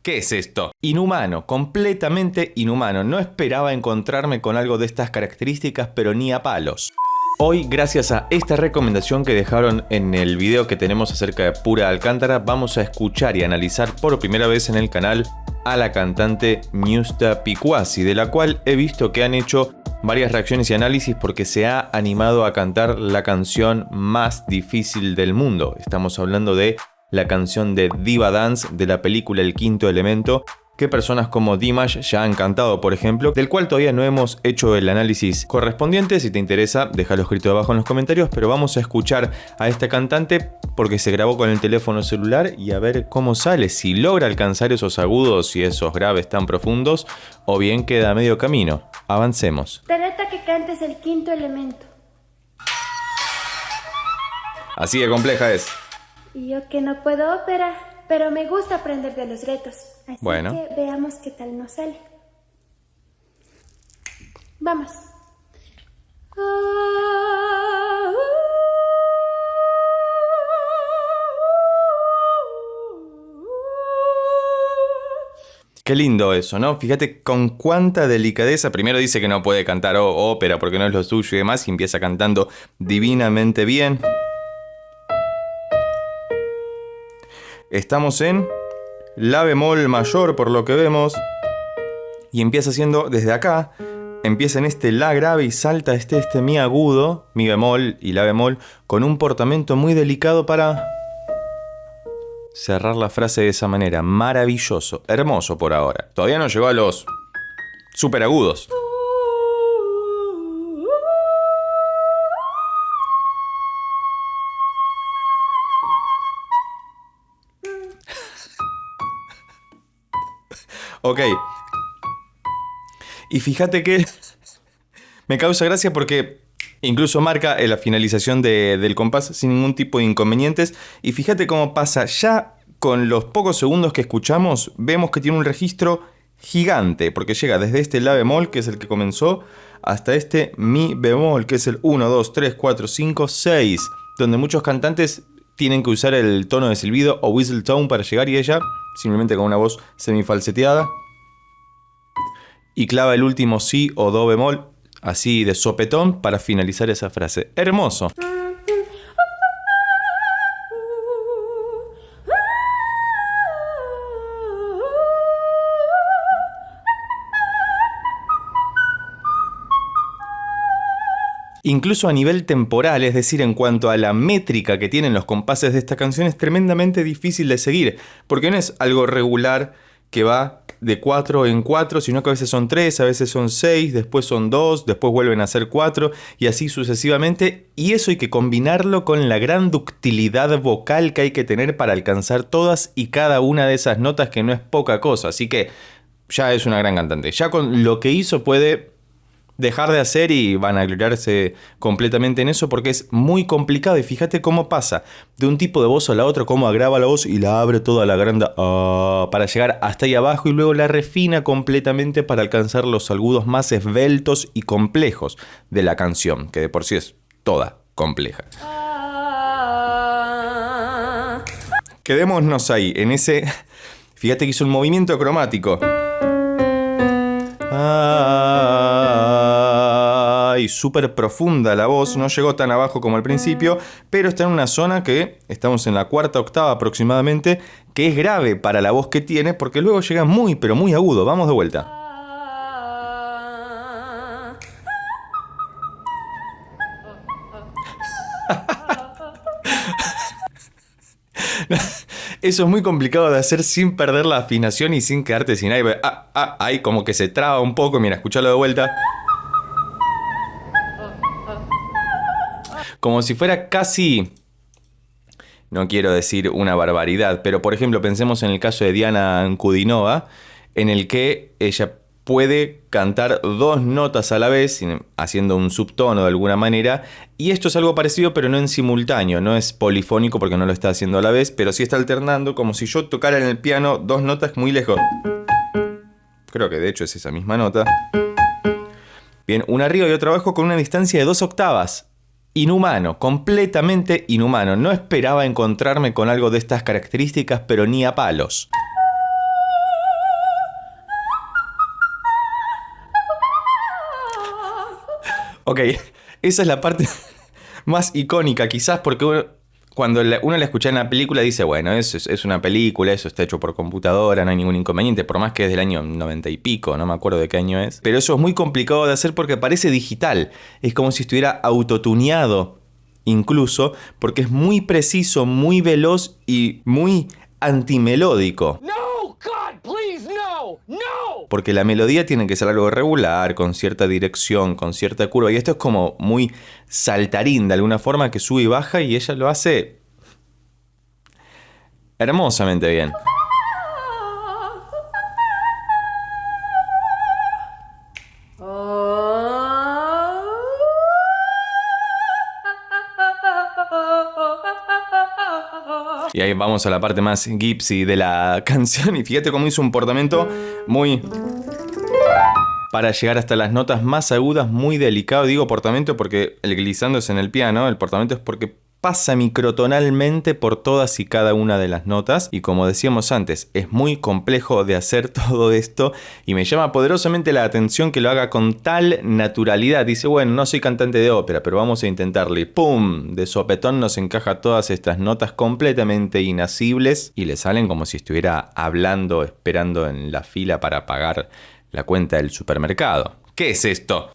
¿Qué es esto? Inhumano, completamente inhumano. No esperaba encontrarme con algo de estas características, pero ni a palos. Hoy, gracias a esta recomendación que dejaron en el video que tenemos acerca de Pura Alcántara, vamos a escuchar y analizar por primera vez en el canal a la cantante Miusta Picuasi, de la cual he visto que han hecho varias reacciones y análisis porque se ha animado a cantar la canción más difícil del mundo. Estamos hablando de la canción de Diva Dance de la película El Quinto Elemento, que personas como Dimash ya han cantado, por ejemplo, del cual todavía no hemos hecho el análisis correspondiente. Si te interesa, déjalo escrito abajo en los comentarios, pero vamos a escuchar a esta cantante porque se grabó con el teléfono celular y a ver cómo sale, si logra alcanzar esos agudos y esos graves tan profundos, o bien queda a medio camino. Avancemos. Te reto a que cantes El Quinto Elemento. Así de compleja es. Y yo que no puedo ópera, pero me gusta aprender de los retos. Así Bueno. que veamos qué tal nos sale. Vamos. Qué lindo eso, ¿no? Fíjate con cuánta delicadeza. Primero dice que no puede cantar ópera porque no es lo suyo y demás, y empieza cantando divinamente bien. Estamos en La bemol mayor, por lo que vemos. Y empieza haciendo desde acá. Empieza en este La grave y salta este Mi agudo, Mi bemol y La bemol, con un portamento muy delicado para cerrar la frase de esa manera. Maravilloso, hermoso por ahora. Todavía no llegó a los super agudos. Ok. Y fíjate que me causa gracia porque incluso marca la finalización del compás sin ningún tipo de inconvenientes. Y fíjate cómo pasa. Ya con los pocos segundos que escuchamos, vemos que tiene un registro gigante. Porque llega desde este La bemol, que es el que comenzó, hasta este Mi bemol, que es el 1, 2, 3, 4, 5, 6. Donde muchos cantantes tienen que usar el tono de silbido o whistle tone para llegar, y ella simplemente con una voz semifalseteada y clava el último si o do bemol así de sopetón para finalizar esa frase. Hermoso. Incluso a nivel temporal, es decir, en cuanto a la métrica que tienen los compases de esta canción, es tremendamente difícil de seguir, porque no es algo regular que va de 4 en 4, sino que a veces son 3, a veces son 6, después son 2, después vuelven a ser 4, y así sucesivamente. Y eso hay que combinarlo con la gran ductilidad vocal que hay que tener para alcanzar todas y cada una de esas notas, que no es poca cosa. Así que ya es una gran cantante. Ya con lo que hizo puede dejar de hacer y van a gloriarse completamente en eso, porque es muy complicado. Y fíjate cómo pasa de un tipo de voz a la otra, cómo agrava la voz y la abre toda la granda para llegar hasta ahí abajo, y luego la refina completamente para alcanzar los agudos más esbeltos y complejos de la canción, que de por sí es toda compleja. Quedémonos ahí, en ese. Fíjate que hizo un movimiento cromático. Y súper profunda la voz, no llegó tan abajo como al principio, pero está en una zona que estamos en la cuarta octava aproximadamente, que es grave para la voz que tiene, porque luego llega muy pero muy agudo. Vamos de vuelta. Eso es muy complicado de hacer sin perder la afinación y sin quedarte sin aire. Ahí como que se traba un poco. Mira, escuchalo de vuelta. Como si fuera casi, no quiero decir una barbaridad, pero por ejemplo pensemos en el caso de Diana Ankudinova, en el que ella puede cantar dos notas a la vez, haciendo un subtono de alguna manera, y esto es algo parecido, pero no en simultáneo, no es polifónico porque no lo está haciendo a la vez, pero sí está alternando, como si yo tocara en el piano dos notas muy lejos. Creo que de hecho es esa misma nota. Bien, una arriba y otra abajo con una distancia de 2 octavas. Inhumano, completamente inhumano. No esperaba encontrarme con algo de estas características, pero ni a palos. Ok, esa es la parte más icónica quizás porque cuando uno la escucha en la película dice, bueno, es una película, eso está hecho por computadora, no hay ningún inconveniente, por más que es del año 90 y pico, no me acuerdo de qué año es. Pero eso es muy complicado de hacer porque parece digital, es como si estuviera autotuneado incluso, porque es muy preciso, muy veloz y muy antimelódico. No, God, please, no, no. Porque la melodía tiene que ser algo regular, con cierta dirección, con cierta curva. Y esto es como muy saltarín, de alguna forma, que sube y baja y ella lo hace hermosamente bien. Y ahí vamos a la parte más gypsy de la canción. Y fíjate cómo hizo un portamento muy... para llegar hasta las notas más agudas, muy delicado. Digo portamento porque el glissando es en el piano, el portamento es porque pasa microtonalmente por todas y cada una de las notas. Y como decíamos antes, es muy complejo de hacer todo esto y me llama poderosamente la atención que lo haga con tal naturalidad. Dice, bueno, no soy cantante de ópera, pero vamos a intentarlo. Y ¡pum! De sopetón nos encaja todas estas notas completamente inasibles y le salen como si estuviera hablando, esperando en la fila para pagar la cuenta del supermercado. ¿Qué es esto?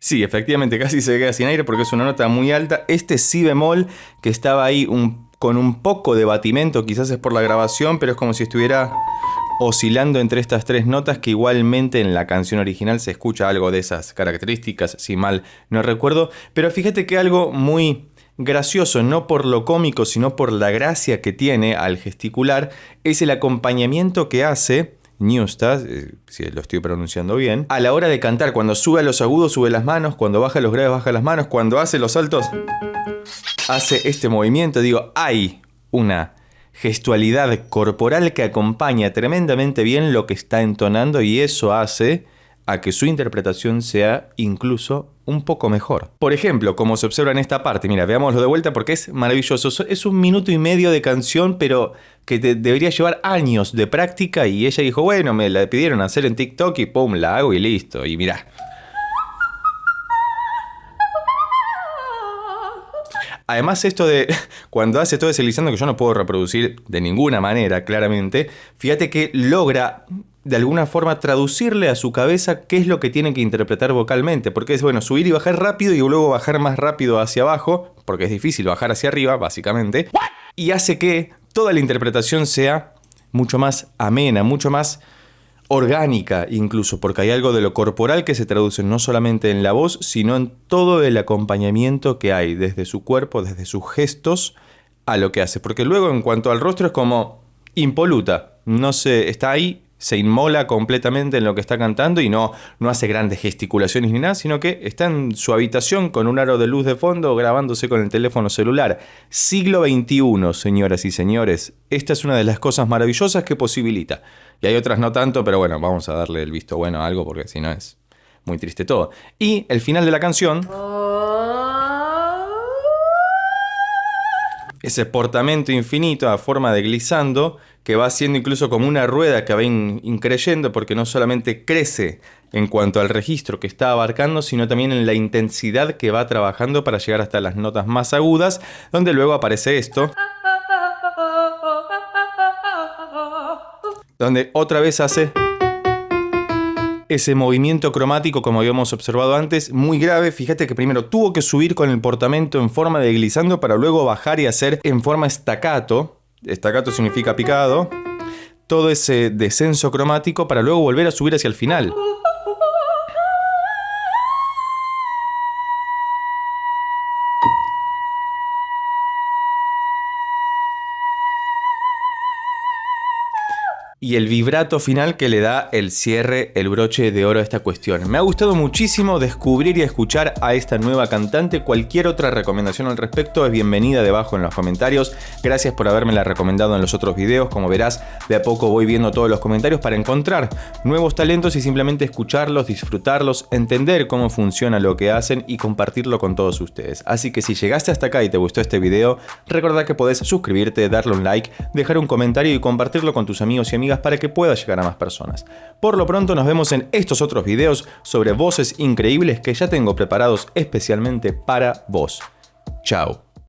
Sí, efectivamente, casi se queda sin aire porque es una nota muy alta. Este si bemol que estaba ahí con un poco de batimento, quizás es por la grabación, pero es como si estuviera oscilando entre estas tres notas que igualmente en la canción original se escucha algo de esas características, si mal no recuerdo. Pero fíjate que algo muy gracioso, no por lo cómico, sino por la gracia que tiene al gesticular, es el acompañamiento que hace Newstas, si lo estoy pronunciando bien, a la hora de cantar. Cuando sube a los agudos, sube las manos, cuando baja a los graves, baja las manos, cuando hace los altos, hace este movimiento. Digo, hay una gestualidad corporal que acompaña tremendamente bien lo que está entonando y eso hace a que su interpretación sea incluso un poco mejor. Por ejemplo, como se observa en esta parte, mira, veámoslo de vuelta porque es maravilloso. Es 1 minuto y medio de canción, pero que debería llevar años de práctica y ella dijo, bueno, me la pidieron hacer en TikTok y pum, la hago y listo. Y mirá. Además, esto de cuando hace todo ese glissando que yo no puedo reproducir de ninguna manera, claramente, fíjate que logra de alguna forma traducirle a su cabeza qué es lo que tiene que interpretar vocalmente, porque es bueno subir y bajar rápido y luego bajar más rápido hacia abajo, porque es difícil bajar hacia arriba, básicamente, y hace que toda la interpretación sea mucho más amena, mucho más orgánica incluso, porque hay algo de lo corporal que se traduce no solamente en la voz, sino en todo el acompañamiento que hay desde su cuerpo, desde sus gestos a lo que hace, porque luego en cuanto al rostro es como impoluta, no se está ahí, se inmola completamente en lo que está cantando y no hace grandes gesticulaciones ni nada, sino que está en su habitación con un aro de luz de fondo grabándose con el teléfono celular. Siglo XXI, señoras y señores. Esta es una de las cosas maravillosas que posibilita. Y hay otras no tanto, pero bueno, vamos a darle el visto bueno a algo porque si no es muy triste todo. Y el final de la canción, ese portamento infinito a forma de glissando que va haciendo incluso como una rueda que va increyendo porque no solamente crece en cuanto al registro que está abarcando, sino también en la intensidad que va trabajando para llegar hasta las notas más agudas, donde luego aparece esto, donde otra vez hace ese movimiento cromático como habíamos observado antes, muy grave. Fíjate que primero tuvo que subir con el portamento en forma de glissando para luego bajar y hacer en forma staccato. Staccato significa picado. Todo ese descenso cromático para luego volver a subir hacia el final. Y y el vibrato final que le da el cierre, el broche de oro a esta cuestión. Me ha gustado muchísimo descubrir y escuchar a esta nueva cantante. Cualquier otra recomendación al respecto es bienvenida debajo en los comentarios. Gracias por habérmela recomendado en los otros videos. Como verás, de a poco voy viendo todos los comentarios para encontrar nuevos talentos y simplemente escucharlos, disfrutarlos, entender cómo funciona lo que hacen y compartirlo con todos ustedes. Así que si llegaste hasta acá y te gustó este video, recordá que podés suscribirte, darle un like, dejar un comentario y compartirlo con tus amigos y amigas para que pueda llegar a más personas. Por lo pronto nos vemos en estos otros videos sobre voces increíbles que ya tengo preparados especialmente para vos. Chao.